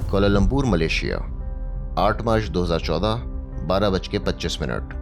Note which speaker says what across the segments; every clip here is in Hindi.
Speaker 1: कोलालंपुर मलेशिया 8 मार्च 2014 12:25।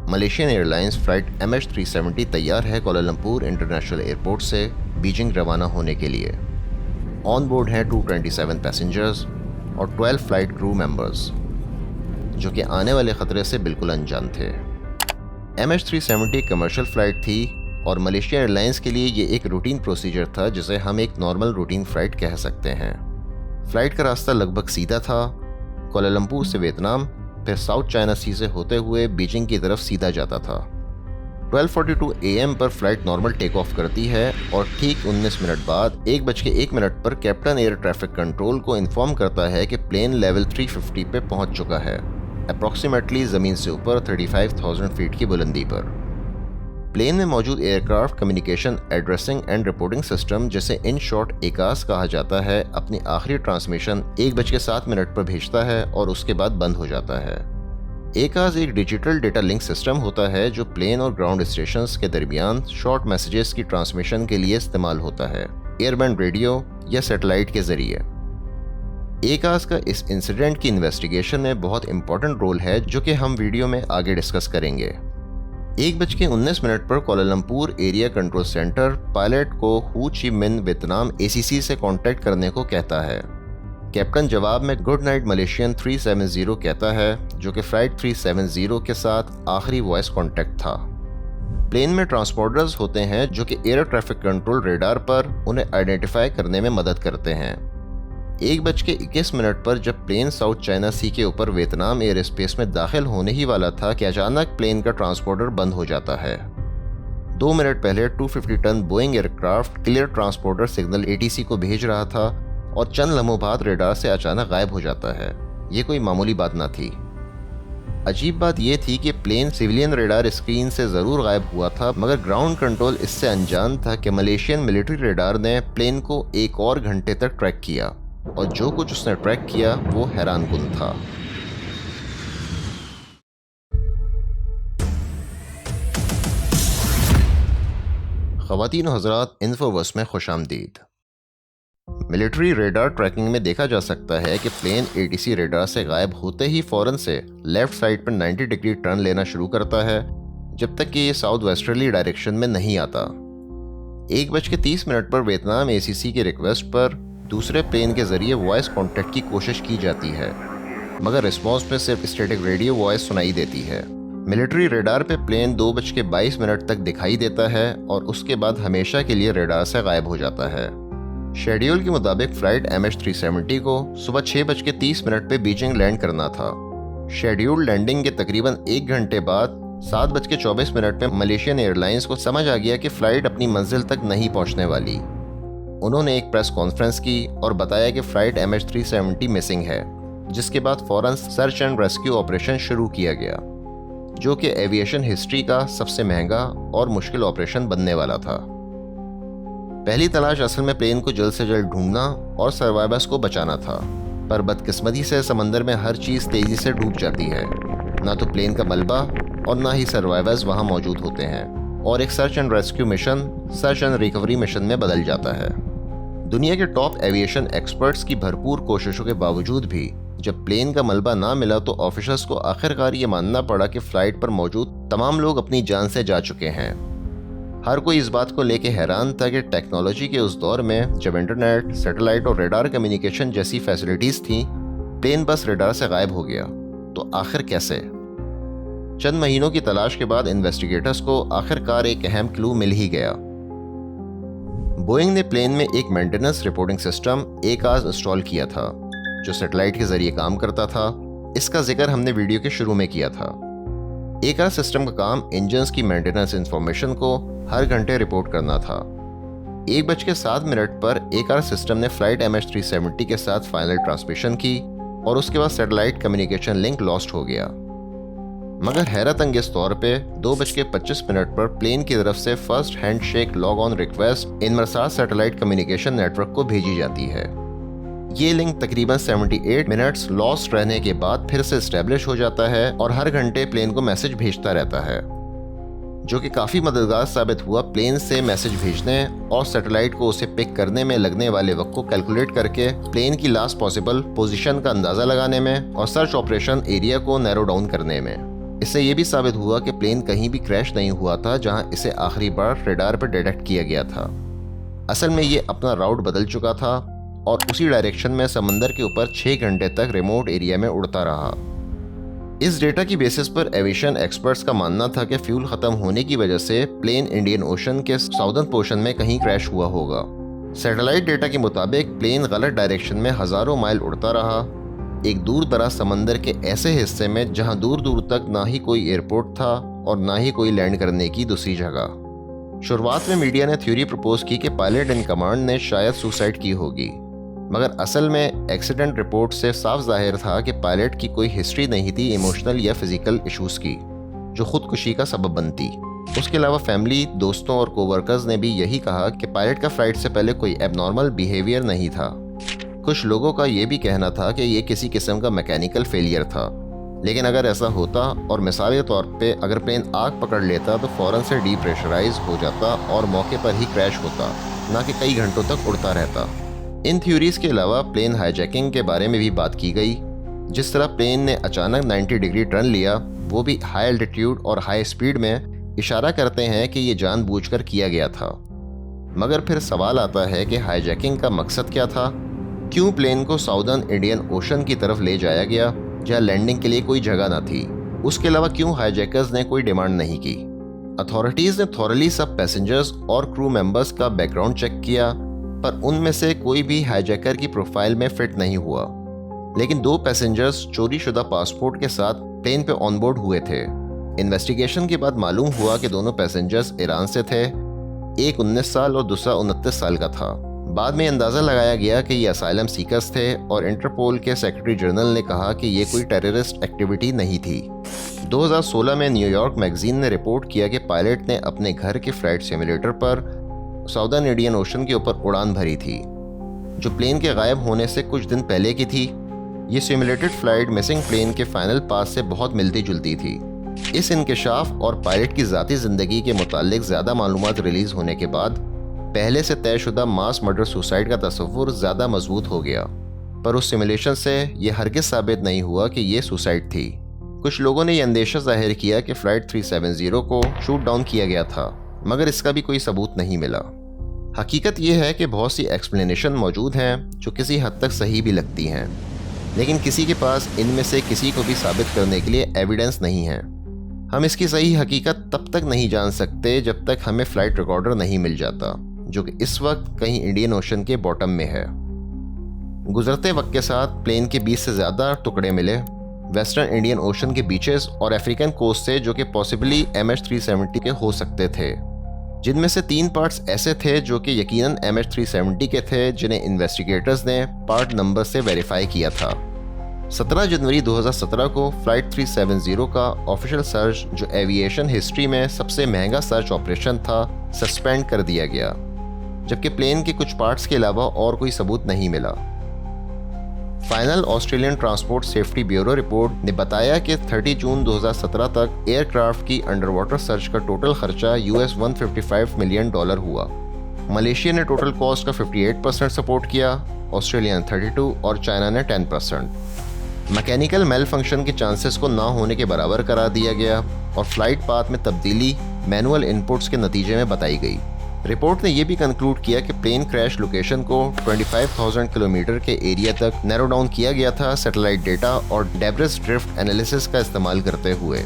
Speaker 1: मलेशियन एयरलाइंस फ्लाइट MH370 तैयार है कोलालंपुर इंटरनेशनल एयरपोर्ट से बीजिंग रवाना होने के लिए। ऑन बोर्ड हैं 227 पैसेंजर्स और 12 फ्लाइट क्रू मेंबर्स जो कि आने वाले ख़तरे से बिल्कुल अनजान थे। MH370 एक कमर्शियल फ़्लाइट थी और मलेशिया एयरलाइंस के लिए ये एक रूटीन प्रोसीजर था जिसे हम एक नॉर्मल रूटीन फ़्लाइट कह सकते हैं। फ़्लाइट का रास्ता लगभग सीधा था, कोलालंपुर से वियतनाम, फिर साउथ चाइना सी से होते हुए बीजिंग की तरफ सीधा जाता था। 12:42 AM पर फ़्लाइट नॉर्मल टेक ऑफ करती है और ठीक 19 मिनट बाद 1:01 पर कैप्टन एयर ट्रैफिक कंट्रोल को इन्फॉर्म करता है कि प्लेन लेवल 350 पे पहुंच चुका है, अप्रॉक्सीमेटली ज़मीन से ऊपर 35,000 फीट की बुलंदी पर। प्लेन में मौजूद aircraft communication addressing and reporting system, जिसे इन शॉर्ट एकास कहा जाता है, अपनी आखिरी ट्रांसमिशन 1:07 पर भेजता है और उसके बाद बंद हो जाता है। एकास एक डिजिटल डेटा लिंक सिस्टम होता है जो प्लेन और ग्राउंड स्टेशंस के दरमियान शॉर्ट मैसेजेस की ट्रांसमिशन के लिए इस्तेमाल होता है, एयरबैंड रेडियो या सैटेलाइट के जरिए। एकास का इस इंसिडेंट की इन्वेस्टिगेशन में बहुत इंपॉर्टेंट रोल है जो कि हम वीडियो में आगे डिस्कस करेंगे। 1:19 पर Kuala Lumpur area control centre pilot को हू ची मिन वियतनाम ACC से कांटेक्ट करने को कहता है। कैप्टन जवाब में गुड नाइट मलेशियन 370 कहता है, जो कि फ्लाइट 370 के साथ आखिरी वॉइस कांटेक्ट था। प्लेन में ट्रांसपोंडर्स होते हैं जो कि एयर ट्रैफिक कंट्रोल रेडार पर उन्हें आइडेंटिफाई करने में मदद करते हैं। 1:21 पर जब प्लेन साउथ चाइना सी के ऊपर वियतनाम एयर स्पेस में दाखिल होने ही वाला था कि अचानक प्लेन का ट्रांसपोंडर बंद हो जाता है। 2 मिनट पहले 250 ton Boeing aircraft clear transponder signal ATC को भेज रहा था और चंद लम्हों बाद रेडार से अचानक गायब हो जाता है। ये कोई मामूली बात ना थी। अजीब बात यह थी कि प्लेन सिविलियन रेडार स्क्रीन से ज़रूर गायब हुआ था, मगर ग्राउंड कंट्रोल इससे अनजान था कि मलेशियन मिलिट्री रेडार ने प्लेन को एक और घंटे तक ट्रैक किया और जो कुछ उसने ट्रैक किया वो हैरानकुन था। ख़वातीन और हज़रात, इन्फोवर्स में खुशामदीद। मिलिट्री रेडार ट्रैकिंग में देखा जा सकता है कि प्लेन ATC रेडार से गायब होते ही फ़ौरन से लेफ्ट साइड पर 90 डिग्री टर्न लेना शुरू करता है जब तक कि ये साउथ वेस्टर्ली डायरेक्शन में नहीं आता। 1:30 पर वियतनाम ACC के रिक्वेस्ट पर दूसरे प्लेन के जरिए वॉइस कांटेक्ट की कोशिश की जाती है, मगर रिस्पॉन्स में सिर्फ स्टैटिक रेडियो वॉइस सुनाई देती है। मिलिट्री रेडार पे प्लेन 2:22 तक दिखाई देता है और उसके बाद हमेशा के लिए रेडार से गायब हो जाता है। शेड्यूल के मुताबिक फ्लाइट MH370 को सुबह 6:30 पे बीजिंग लैंड करना था। शेड्यूल लैंडिंग के तकरीबन 1 घंटे बाद 7:24 पे मलेशियन एयरलाइंस को समझ आ गया कि फ़्लाइट अपनी मंजिल तक नहीं पहुंचने वाली। उन्होंने एक प्रेस कॉन्फ्रेंस की और बताया कि फ़्लाइट MH370 मिसिंग है, जिसके बाद फ़ौरन सर्च एंड रेस्क्यू ऑपरेशन शुरू किया गया, जो कि एविएशन हिस्ट्री का सबसे महंगा और मुश्किल ऑपरेशन बनने वाला था। पहली तलाश असल में प्लेन को जल्द से जल्द ढूंढना और सर्वाइवर्स को बचाना था, पर बदकिस्मती से समंदर में हर चीज़ तेज़ी से डूब जाती है। ना तो प्लेन का मलबा और ना ही सर्वाइवर्स वहाँ मौजूद होते हैं और एक search and rescue mission search and recovery mission में बदल जाता है। दुनिया के टॉप एविएशन एक्सपर्ट्स की भरपूर कोशिशों के बावजूद भी जब प्लेन का मलबा ना मिला तो ऑफिसर्स को आखिरकार ये मानना पड़ा कि फ़्लाइट पर मौजूद तमाम लोग अपनी जान से जा चुके हैं। हर कोई इस बात को लेकर हैरान था कि टेक्नोलॉजी के उस दौर में जब इंटरनेट, सैटेलाइट और रेडार कम्युनिकेशन जैसी फैसिलिटीज़ थीं, प्लेन बस रेडार से गायब हो गया तो आखिर कैसे? चंद महीनों की तलाश के बाद इन्वेस्टिगेटर्स को आखिरकार एक अहम क्लू मिल ही गया। बोइंग ने प्लेन में एक मेंटेनेंस रिपोर्टिंग सिस्टम एकास इंस्टॉल किया था जो सैटेलाइट के जरिए काम करता था। इसका जिक्र हमने वीडियो के शुरू में किया था। एकास सिस्टम का काम इंजन्स की मेंटेनेंस इंफॉर्मेशन को हर घंटे रिपोर्ट करना था। 1:07 पर एकास सिस्टम ने फ्लाइट MH370 के साथ फाइनल ट्रांसमिशन की और उसके बाद सैटेलाइट कम्युनिकेशन लिंक लॉस्ट हो गया। मगर हैरत अंगेज तौर पे 2:25 पर प्लेन की तरफ से first handshake log on request Inmarsat satellite communication network को भेजी जाती है। ये लिंक तकरीबन 78 मिनट्स लॉस्ट रहने के बाद फिर से इस्टेब्लिश हो जाता है और हर घंटे प्लेन को मैसेज भेजता रहता है। जो कि काफ़ी मददगार साबित हुआ प्लेन से मैसेज भेजने और सैटेलाइट को उसे पिक करने में लगने वाले वक्त को कैलकुलेट करके प्लेन की लास्ट पॉसिबल पोजीशन का अंदाज़ा लगाने में और सर्च ऑपरेशन एरिया को नैरो डाउन करने में। इससे ये भी साबित हुआ कि प्लेन कहीं भी क्रैश नहीं हुआ था जहां इसे आखिरी बार रेडार पर डिटेक्ट किया गया था। असल में ये अपना राउट बदल चुका था और उसी डायरेक्शन में समंदर के ऊपर 6 घंटे तक रिमोट एरिया में उड़ता रहा। इस डेटा की बेसिस पर एविएशन एक्सपर्ट्स का मानना था कि फ्यूल खत्म होने की वजह से प्लेन इंडियन ओशन के साउदर्न पोर्शन में कहीं क्रैश हुआ होगा। सैटेलाइट डेटा के मुताबिक प्लेन गलत डायरेक्शन में हजारों माइल उड़ता रहा, एक दूर दराज समंदर के ऐसे हिस्से में जहां दूर दूर तक ना ही कोई एयरपोर्ट था और ना ही कोई लैंड करने की दूसरी जगह। शुरुआत में मीडिया ने थ्योरी प्रपोज की कि पायलट इन कमांड ने शायद सुसाइड की होगी, मगर असल में एक्सीडेंट रिपोर्ट से साफ जाहिर था कि पायलट की कोई हिस्ट्री नहीं थी इमोशनल या फिजिकल इश्यूज की जो खुदकुशी का सबब बनती। उसके अलावा फैमिली, दोस्तों और कोवर्कर्स ने भी यही कहा कि पायलट का फ्लाइट से पहले कोई एबनॉर्मल बिहेवियर नहीं था। कुछ लोगों का ये भी कहना था कि ये किसी किस्म का मैकेनिकल फेलियर था, लेकिन अगर ऐसा होता और मिसाल के तौर पे अगर प्लेन आग पकड़ लेता तो फ़ौरन से डीप्रेशराइज हो जाता और मौके पर ही क्रैश होता, ना कि कई घंटों तक उड़ता रहता। इन थ्योरीज के अलावा प्लेन हाईजैकिंग के बारे में भी बात की गई। जिस तरह प्लेन ने अचानक 90 डिग्री टर्न लिया, वो भी हाई एल्टीट्यूड और हाई स्पीड में, इशारा करते हैं कि ये जानबूझकर किया गया था। मगर फिर सवाल आता है कि हाईजैकिंग का मकसद क्या था? क्यों प्लेन को साउदर्न इंडियन ओशन की तरफ ले जाया गया जहाँ लैंडिंग के लिए कोई जगह न थी? उसके अलावा क्यों हाईजैकर्स ने कोई डिमांड नहीं की? अथॉरिटीज़ ने थॉरली सब पैसेंजर्स और क्रू मेंबर्स का बैकग्राउंड चेक किया, पर उनमें से कोई भी हाईजैकर की प्रोफाइल में फिट नहीं हुआ। लेकिन 2 पैसेंजर्स चोरीशुदा पासपोर्ट के साथ प्लेन पे ऑनबोर्ड हुए थे। इन्वेस्टिगेशन के बाद मालूम हुआ कि दोनों पैसेंजर्स ईरान से थे, एक 19 साल और दूसरा 29 साल का था। बाद में अंदाज़ा लगाया गया कि ये असाइलम सीकर्स थे और इंटरपोल के सेक्रेटरी जनरल ने कहा कि ये कोई टेररिस्ट एक्टिविटी नहीं थी। 2016 में न्यूयॉर्क मैगजीन ने रिपोर्ट किया कि पायलट ने अपने घर के फ्लाइट सिमुलेटर पर साउदर्न इंडियन ओशन के ऊपर उड़ान भरी थी, जो प्लेन के गायब होने से कुछ दिन पहले की थी। ये सिमुलेटेड फ्लाइट मिसिंग प्लेन के फाइनल पास से बहुत मिलती जुलती थी। इस इंकशाफ और पायलट की ज़ाती ज़िंदगी के मुतालिक ज़्यादा मालूमात रिलीज़ होने के बाद पहले से तयशुदा मास मर्डर सुसाइड का तस्वुर ज़्यादा मजबूत हो गया, पर उस सिमुलेशन से ये हरगिज़ साबित नहीं हुआ कि ये सुसाइड थी। कुछ लोगों ने यह अंदेशा जाहिर किया कि फ़्लाइट 370 को शूट डाउन किया गया था, मगर इसका भी कोई सबूत नहीं मिला। हकीकत यह है कि बहुत सी एक्सप्लेनेशन मौजूद हैं जो किसी हद तक सही भी लगती हैं, लेकिन किसी के पास इनमें से किसी को भी साबित करने के लिए एविडेंस नहीं है। हम इसकी सही हकीकत तब तक नहीं जान सकते जब तक हमें फ़्लाइट रिकॉर्डर नहीं मिल जाता, जो कि इस वक्त कहीं इंडियन ओशन के बॉटम में है। गुजरते वक्त के साथ प्लेन के 20 से ज़्यादा टुकड़े मिले वेस्टर्न इंडियन ओशन के बीचेस और अफ्रीकन कोस्ट से, जो कि पॉसिबली MH370 के हो सकते थे, जिनमें से 3 पार्ट्स ऐसे थे जो कि यकीनन MH370 के थे, जिन्हें इन्वेस्टिगेटर्स ने पार्ट नंबर से वेरीफाई किया था। 17 जनवरी 2017 को फ्लाइट 370 का ऑफिशियल सर्च, जो एविएशन हिस्ट्री में सबसे महंगा सर्च ऑपरेशन था, सस्पेंड कर दिया गया, जबकि प्लेन के कुछ पार्ट्स के अलावा और कोई सबूत नहीं मिला। Final Australian transport safety bureau report ने बताया कि 30 जून 2017 तक एयरक्राफ्ट की अंडर वाटर सर्च का टोटल खर्चा $155 मिलियन हुआ। मलेशिया ने टोटल कॉस्ट का 58% सपोर्ट किया, ऑस्ट्रेलिया ने 32% और चाइना ने 10%। मैकेनिकल मेल फंक्शन के चांसेस को ना होने के बराबर करार दिया गया और फ्लाइट पाथ में तब्दीली मैनुअल इनपुट्स के नतीजे में बताई गई। रिपोर्ट ने यह भी कंक्लूड किया कि प्लेन क्रैश लोकेशन को 25,000 किलोमीटर के एरिया तक नैरो डाउन किया गया था सैटेलाइट डेटा और डेब्रिस ड्रिफ्ट एनालिसिस का इस्तेमाल करते हुए।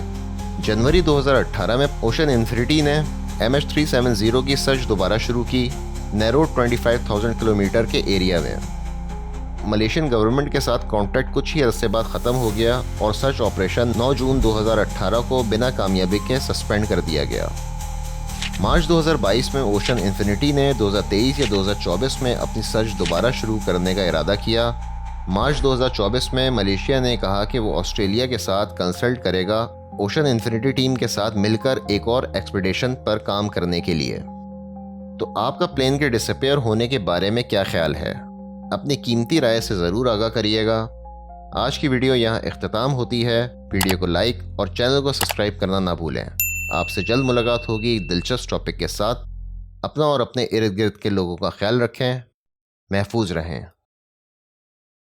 Speaker 1: जनवरी 2018 में ओशन इन्फिनिटी ने MH370 की सर्च दोबारा शुरू की, नैरो 25,000 किलोमीटर के एरिया में। मलेशियन गवर्नमेंट के साथ कॉन्टैक्ट कुछ ही अरसे बाद ख़त्म हो गया और सर्च ऑपरेशन 9 जून 2018 को बिना कामयाबी के सस्पेंड कर दिया गया। मार्च 2022 में ओशन इन्फिनिटी ने 2023 या 2024 में अपनी सर्च दोबारा शुरू करने का इरादा किया। मार्च 2024 में मलेशिया ने कहा कि वो ऑस्ट्रेलिया के साथ कंसल्ट करेगा ओशन इन्फिनिटी टीम के साथ मिलकर एक और एक्सपीडिशन पर काम करने के लिए। तो आपका प्लेन के डिसअपीयर होने के बारे में क्या ख्याल है? अपनी कीमती राय से ज़रूर आगाह करिएगा। आज की वीडियो यहाँ इख्तिताम होती है। वीडियो को लाइक और चैनल को सब्सक्राइब करना ना भूलें। आपसे जल्द मुलाकात होगी एक दिलचस्प टॉपिक के साथ। अपना और अपने इर्द गिर्द के लोगों का ख्याल रखें। महफूज रहें।